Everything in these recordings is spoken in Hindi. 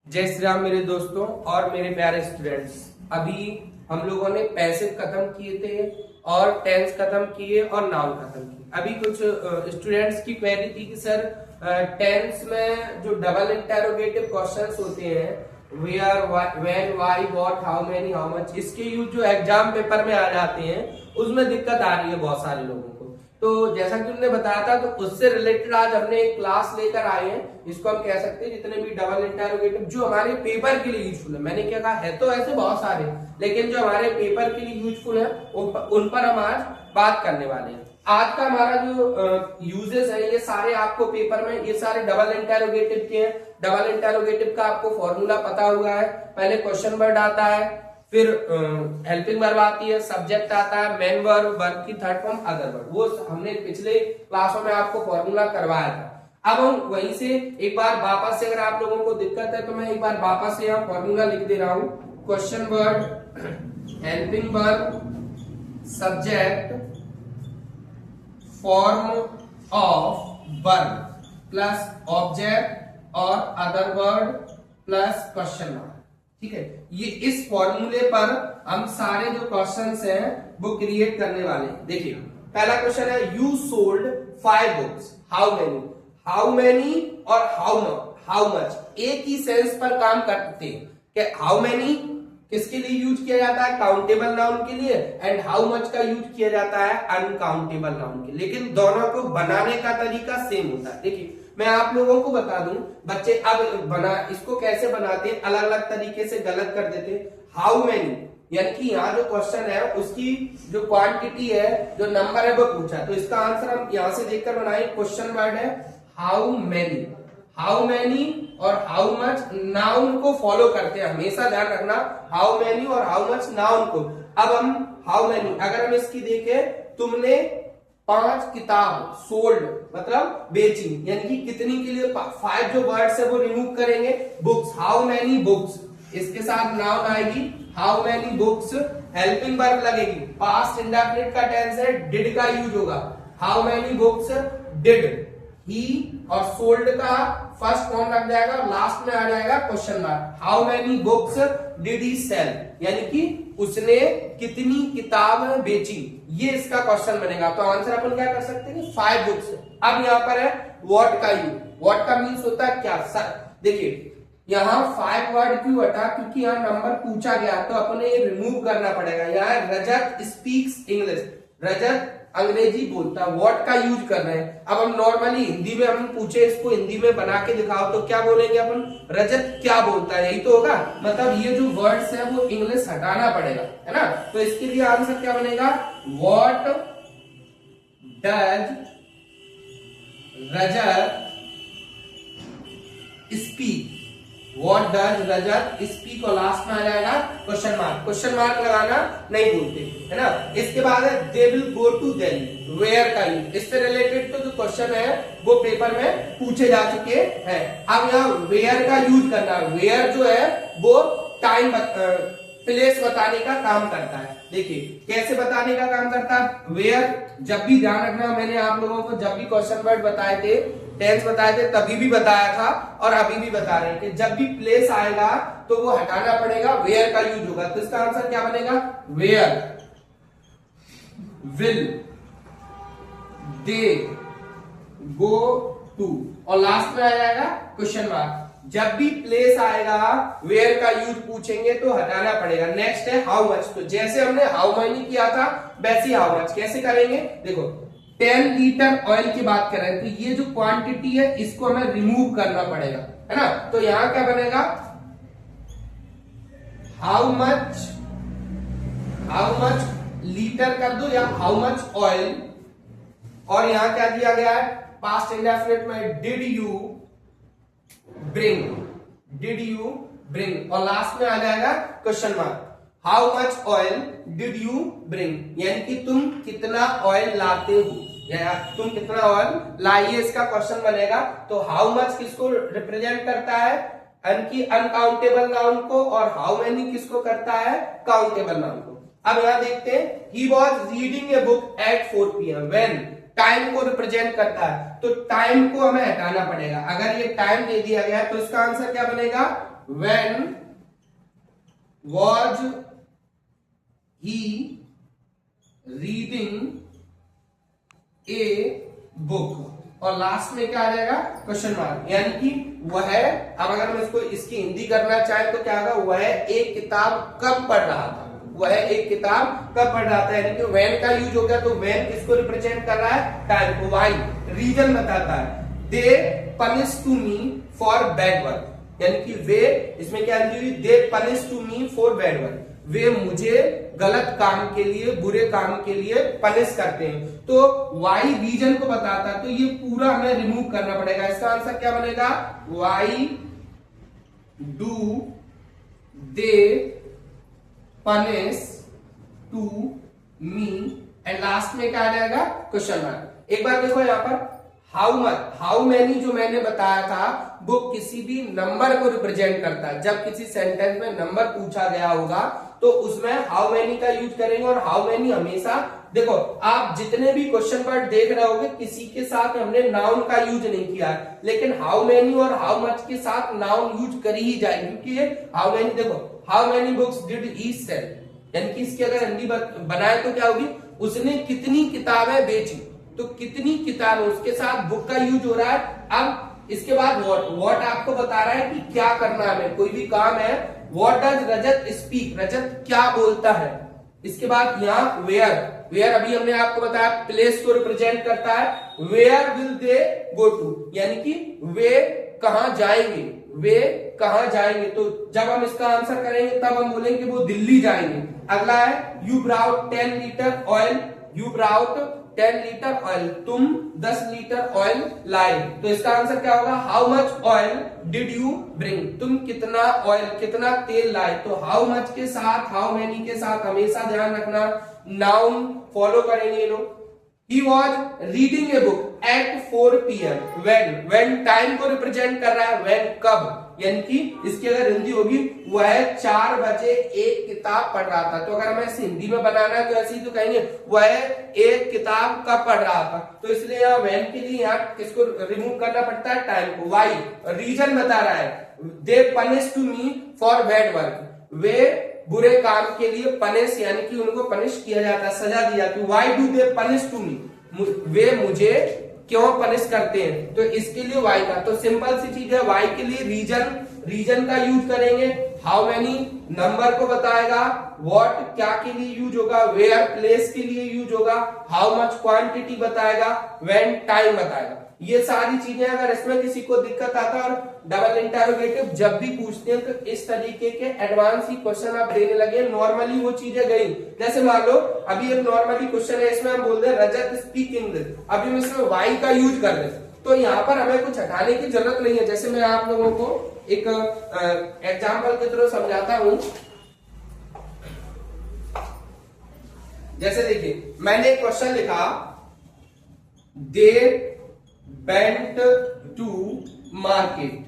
जय श्री राम मेरे दोस्तों और मेरे प्यारे स्टूडेंट्स। अभी हम लोगों ने पैसिव खत्म किए थे और टेंस खत्म किए और नाउन खत्म किए। अभी कुछ स्टूडेंट्स की क्वेरी थी कि सर टेंस में जो डबल इंटेरोगेटिव क्वेश्चंस होते हैं where, when, why, what, how many, how much, इसके यूज जो एग्जाम पेपर में आ जाते हैं उसमें दिक्कत आ रही है बहुत सारे लोगों को। तो जैसा कि उन्होंने बताया था तो उससे रिलेटेड आज हमने एक क्लास लेकर आए हैं। इसको हम कह सकते हैं जितने भी डबल इंटेरोगेटिव जो हमारे पेपर के लिए यूजफुल है, मैंने क्या कहा है तो ऐसे बहुत सारे, लेकिन जो हमारे पेपर के लिए यूजफुल है उन पर हम आज बात करने वाले हैं। आज का हमारा जो यूजेस है ये सारे आपको पेपर में ये सारे डबल इंटेरोगेटिव के हैं। डबल इंटेरोगेटिव का आपको फॉर्मूला पता हुआ है। पहले क्वेश्चन वर्ड आता है, फिर हेल्पिंग वर्ब आती है, सब्जेक्ट आता है, मेन वर्ब, वर्ब की थर्ड फॉर्म, अदर वर्ब। वो हमने पिछले क्लासों में आपको फॉर्मूला करवाया था। अब हम वहीं से एक बार वापस से, अगर आप लोगों को दिक्कत है तो मैं एक बार वापस से यहाँ फॉर्मूला लिख दे रहा हूं। Question word, helping verb, subject, form of verb plus object और other word plus question mark. ठीक है, ये इस फॉर्मूले पर हम सारे जो क्वेश्चंस हैं वो क्रिएट करने वाले हैं। देखिए पहला क्वेश्चन है you sold 5 books, how many. How many और हाउ मच एक ही सेंस पर काम करते हैं कि हाउ मेनी किसके लिए यूज किया जाता है, काउंटेबल नाउन के लिए, एंड हाउ मच का यूज किया जाता है अनकाउंटेबल नाउन के, लेकिन दोनों को बनाने का तरीका सेम होता है। देखिए मैं आप लोगों को बता दूं, बच्चे अब इसको कैसे बनाते हैं, अलग अलग तरीके से गलत कर देते हैं। हाउ मेनी यानी कि यहाँ जो क्वेश्चन है उसकी जो क्वांटिटी है, जो नंबर है वो पूछा, तो इसका आंसर हम यहां से देखकर बनाए। क्वेश्चन वर्ड है हाउ मेनी। हाउ मेनी और हाउ मच नाउन को फॉलो करते हैं, हमेशा ध्यान रखना, हाउ मेनी और हाउ मच नाउन को। अब हम हाउ मेनी, अगर हम इसकी देखें, तुमने 5 किताब सोल्ड मतलब बेची, यानी कि कितनी के लिए 5 जो वर्ड्स है वो रिमूव करेंगे, बुक्स, हाउ मेनी बुक्स, इसके साथ नाउन आएगी how many books, helping verb लगेगी, पास्ट इंडेफिनिट का टेंस है, डिड का यूज होगा, हाउ मेनी बुक्स डिड ही, और सोल्ड का फर्स्ट फॉर्म लग जाएगा, लास्ट में आ जाएगा question mark, how many books did he sell, यानी कि उसने कितनी किताब बेची, ये इसका क्वेश्चन बनेगा। तो आंसर अपन क्या कर सकते हैं, 5 बुक्स। अब यहाँ पर है व्हाट का यूज। व्हाट का मीन्स होता है क्या सर, देखिए यहाँ 5 वर्ड क्यों हटा, क्योंकि यहाँ नंबर पूछा गया तो अपने ये रिमूव करना पड़ेगा। यहाँ रजत स्पीक्स इंग्लिश, रजत अंग्रेजी बोलता है, व्हाट का यूज कर रहे हैं। अब हम नॉर्मली हिंदी में हम पूछे इसको हिंदी में बना के दिखाओ तो क्या बोलेंगे अपन, रजत क्या बोलता है, यही तो होगा। मतलब ये जो वर्ड्स है वो इंग्लिश हटाना पड़ेगा, है ना। तो इसके लिए आंसर क्या बनेगा, what does Rajat speak, what does Rajat speak, और लास्ट में आ जाएगा क्वेश्चन मार्क। क्वेश्चन मार्क लगाना नहीं भूलते, है ना। इसके बाद है they will go to Delhi, where का यूज, इससे रिलेटेड तो जो क्वेश्चन है वो पेपर में पूछे जा चुके हैं। अब यहाँ वेयर का यूज करना है। वेयर जो है वो टाइम प्लेस बताने का काम करता है। देखिए कैसे बताने का काम करता है वेयर, जब भी ध्यान रखना, मैंने आप लोगों को जब भी क्वेश्चन वर्ड बताए थे, टेंस बताए थे, तभी भी बताया था और अभी भी बता रहे हैं कि जब भी प्लेस आएगा तो वो हटाना पड़ेगा, वेयर का यूज होगा। तो इसका आंसर क्या बनेगा, where will they go to, और लास्ट में आ जाएगा क्वेश्चन मार्क। जब भी प्लेस आएगा वेयर का यूज पूछेंगे तो हटाना पड़ेगा। नेक्स्ट है हाउ मच, तो जैसे हमने हाउ मेनी किया था वैसे ही हाउ मच कैसे करेंगे। देखो 10 लीटर ऑयल की बात कर रहे हैं तो ये जो क्वांटिटी है इसको हमें रिमूव करना पड़ेगा, है ना। तो यहां क्या बनेगा, हाउ मच लीटर कर दो या हाउ मच ऑयल, और यहां क्या दिया गया है, पास्ट इंडेफिनिट में डिड यू ब्रिंग, और लास्ट में आ जाएगा question mark, how much oil did you bring, यानी कि तुम कितना ऑयल लाते हो, या तुम कितना ऑयल लाइए, इसका क्वेश्चन बनेगा। तो हाउ मच किसको रिप्रेजेंट करता है, अनकाउंटेबल नाउन को, और हाउ मेनी किसको करता है, काउंटेबल नाउन को। अब यहां देखते हैं, he was reading a book at 4 PM, when time को रिप्रेजेंट करता है, तो टाइम को हमें हटाना पड़ेगा। अगर ये टाइम दे दिया गया तो इसका आंसर क्या बनेगा, when was he reading a book, और लास्ट में क्या आ जाएगा क्वेश्चन मार्क, यानी कि वह, अब अगर हम इसको इसकी हिंदी करना चाहे तो क्या होगा, वह एक किताब कब पढ़ रहा था, वह एक किताब कब पढ़ रहा था, यानी कि व्हेन का यूज हो गया, तो व्हेन किसको रिप्रेजेंट कर रहा है, टाइम को, वाई रीजन बताता है। They punish to me for bad work, यानी कि वे, इसमें क्या लिखी, they punish to me for bad work, वे मुझे गलत काम के लिए, बुरे काम के लिए पनिश करते हैं। तो वाई रीजन को बताता है, तो ये पूरा हमें रिमूव करना पड़ेगा। इसका आंसर क्या बनेगा, why do they punish to me, and last में क्या आ जाएगा क्वेश्चन मार्क। एक बार देखो यहाँ पर हाउ मच, हाउ मैनी जो मैंने बताया था वो किसी भी नंबर को रिप्रेजेंट करता है। जब किसी सेंटेंस में नंबर पूछा गया होगा तो उसमें हाउ मैनी का यूज करेंगे, और हाउ मैनी हमेशा, देखो आप जितने भी क्वेश्चन वर्ड देख रहे होगे किसी के साथ हमने नाउन का यूज नहीं किया, लेकिन हाउ मैनी और हाउ मच के साथ नाउन यूज करी ही जाएगी, क्योंकि ये हाउ मैनी, देखो how many books did he sell, यानी कि इसकी अगर हिंदी बनाए तो क्या होगी, उसने कितनी किताबें बेची, तो कितनी किताबें, उसके साथ बुक का यूज हो रहा है। अब इसके बाद व्हाट आपको बता रहा है कि क्या करना है, हमें कोई भी काम है, व्हाट डज रजत स्पीक, रजत क्या बोलता है। इसके बाद यहाँ वेयर, वेयर अभी हमने आपको बताया प्लेस को रिप्रेजेंट करता है, where will they go to, यानी कि वे कहां जाएंगे, वे कहां जाएंगे, तो जब हम इसका आंसर करेंगे तब हम बोलेंगे वो दिल्ली जाएंगे। अगला है you brought 10 litre oil, you brought 10 litre oil, तुम 10 लीटर ऑयल लाए, तो इसका आंसर क्या होगा, how much oil did you bring, तुम कितना ऑयल, कितना तेल लाए। तो हाउ मच के साथ, हाउ मेनी के साथ हमेशा ध्यान रखना नाउन फॉलो करेंगे लोग। He was reading a book at 4 PM. When time को रिप्रेजेंट कर रहा है, when कब, यानी कि इसकी अगर हिंदी होगी वह 4 बजे एक किताब पढ़ रहा था। तो अगर हमें इसे हिंदी में बनाना है तो ऐसे ही तो कहेंगे वह एक किताब कब पढ़ रहा था, तो इसलिए यहाँ when के लिए यहाँ किसको रिमूव करना पड़ता है, टाइम को। वाई रीजन बता रहा है, they punish to me for bad work, वे बुरे काम के लिए पनिश, यानी कि उनको पनिश किया जाता है, सजा दी जाती है। Why do they punish to me, वे मुझे क्यों पनिश करते हैं, तो इसके लिए वाई का, तो सिंपल सी चीज है, वाई के लिए रीजन, रीजन का यूज करेंगे। हाउ मेनी नंबर को बताएगा, व्हाट क्या के लिए यूज होगा, वेयर प्लेस के लिए यूज होगा, हाउ मच क्वांटिटी बताएगा, व्हेन टाइम बताएगा। ये सारी चीजें, अगर इसमें किसी को दिक्कत आता है और डबल इंटरोगेटिव जब भी पूछते हैं तो इस तरीके के एडवांस ही क्वेश्चन आप देने लगे, नॉर्मली वो चीजें गई। जैसे मान लो अभी एक नॉर्मली क्वेश्चन है, इसमें हम बोल रहे रजत स्पीक इंग्लिश, अभी हम इसमें वाई का यूज कर रहे हैं, तो यहाँ पर हमें कुछ हटाने की जरूरत नहीं है। जैसे मैं आप लोगों को एक एग्जाम्पल के थ्रू समझाता हूं। जैसे देखिए मैंने एक क्वेश्चन लिखा, दे वेंट टू मार्केट,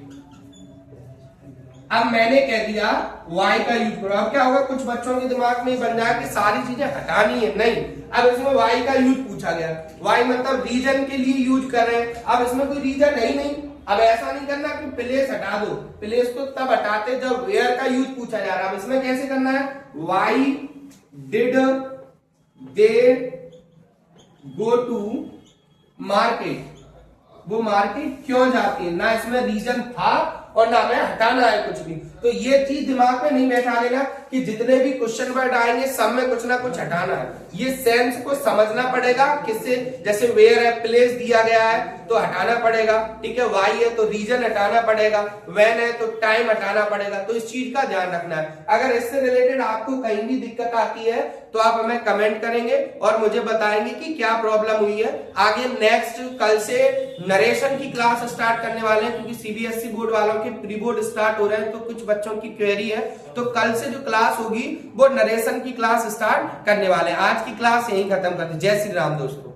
अब मैंने कह दिया वाई का यूज करो। अब क्या होगा, कुछ बच्चों के दिमाग में बन जाए कि सारी चीजें हटानी है, नहीं, अब इसमें वाई का यूज पूछा गया, वाई मतलब रीजन के लिए यूज कर रहे हैं, अब इसमें कोई रीजन है ही नहीं। अब ऐसा नहीं करना कि प्लेस हटा दो, प्लेस तो तब हटाते जब वेयर का यूज पूछा जा रहा है। अब इसमें कैसे करना है, why did they go to market, वो मार्केट क्यों जाती है, ना इसमें रीजन था और ना हमें हटाना है कुछ भी। तो ये चीज दिमाग में नहीं बैठा लेना कि जितने भी क्वेश्चन वर्ड आएंगे सब में कुछ ना कुछ हटाना है। ये सेंस को समझना पड़ेगा, किससे, जैसे वेयर है, प्लेस दिया गया है तो हटाना पड़ेगा, ठीक है, वाई है तो रीजन हटाना पड़ेगा, व्हेन है तो टाइम हटाना पड़ेगा। तो इस चीज का ध्यान रखना है। अगर इससे रिलेटेड आपको कहीं भी दिक्कत आती है तो आप हमें कमेंट करेंगे और मुझे बताएंगे कि क्या प्रॉब्लम हुई है। आगे नेक्स्ट कल से नरेशन की क्लास स्टार्ट करने वाले हैं, क्योंकि सीबीएसई बोर्ड वालों के प्री बोर्ड स्टार्ट हो रहे हैं, तो कुछ बच्चों की क्वेरी है, तो कल से जो क्लास होगी वो नरेशन की क्लास स्टार्ट करने वाले हैं। आज की क्लास यहीं खत्म करते हैं। जय श्री राम दोस्तों।